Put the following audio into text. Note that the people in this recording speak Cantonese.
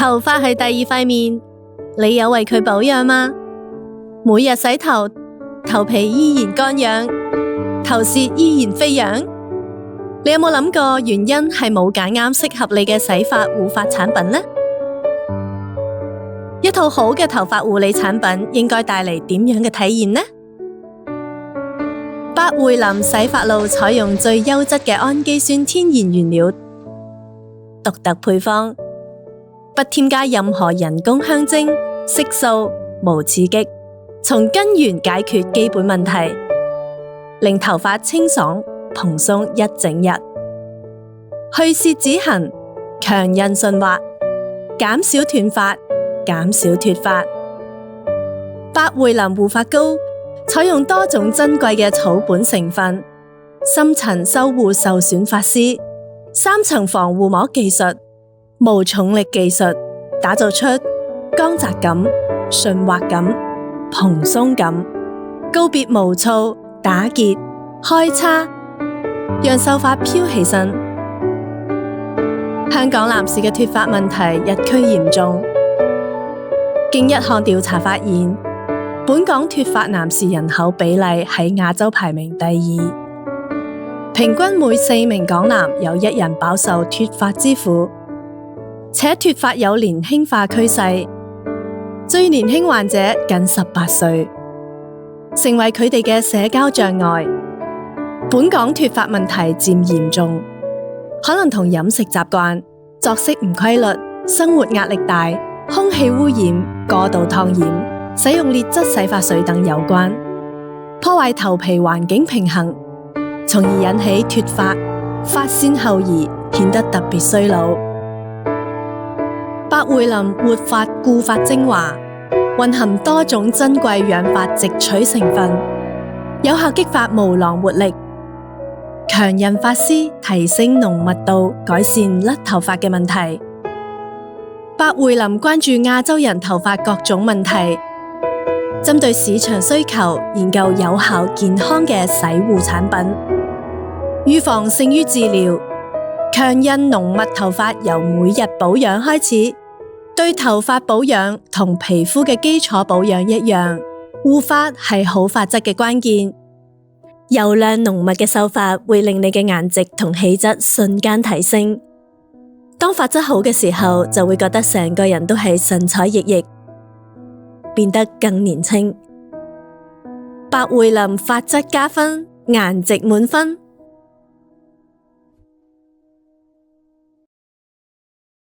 頭髮係第二塊面，你有為佢保養嗎？每日洗頭，頭皮依然乾癢，頭屑依然飛揚。你有冇諗過原因係冇揀啱適合你嘅洗髮護髮產品呢？一套好嘅頭髮護理產品應該帶嚟點樣嘅體驗呢？百匯林洗髮露採用最優質嘅氨基酸天然原料，獨特配方，不添加任何人工香精、色素，無刺激，從根源解決基本問題，令頭髮清爽蓬鬆一整日，去屑止痕，強韌順滑，減少斷髮，減少脫髮。百匯林護髮膏採用多種珍貴嘅草本成分，深層修護受損髮絲，3層防護膜技術，無重力技術，打造出光澤感、順滑感、蓬鬆感，告別毛躁、打結、開叉，讓秀髮飄起身。香港男士嘅脫髮問題日趨嚴重，經一項調查發現，本港脫髮男士人口比例喺亞洲排名第2，平均每4名港男有1人飽受脫髮之苦，且脫髮有年輕化趨勢，最年輕患者僅18歲，成為佢哋嘅社交障礙。本港脫髮問題漸嚴重，可能同飲食習慣、作息唔規律、生活壓力大、空氣污染、過度燙染、使用劣質洗髮水等有關，破壞頭皮環境平衡，從而引起脫髮、髮線後移，顯得特別衰老。百匯林活髮固髮精華蘊含多種珍貴養髮植取成分，有效激發毛囊活力，強韌髮絲，提升濃密度，改善甩頭髮嘅問題。百匯林關注亞洲人頭髮各種問題，針對市場需求，研究有效健康嘅洗護產品，預防勝於治療。強韌濃密頭髮由每日保養開始，對頭髮保養同皮膚嘅基礎保養一樣，護髮係好髮質嘅關鍵。油亮濃密嘅秀髮會令你嘅顏值同氣質瞬間提升。當髮質好嘅時候，就會覺得成個人都係神采奕奕，變得更年輕。百匯林髮質加分，顏值滿分。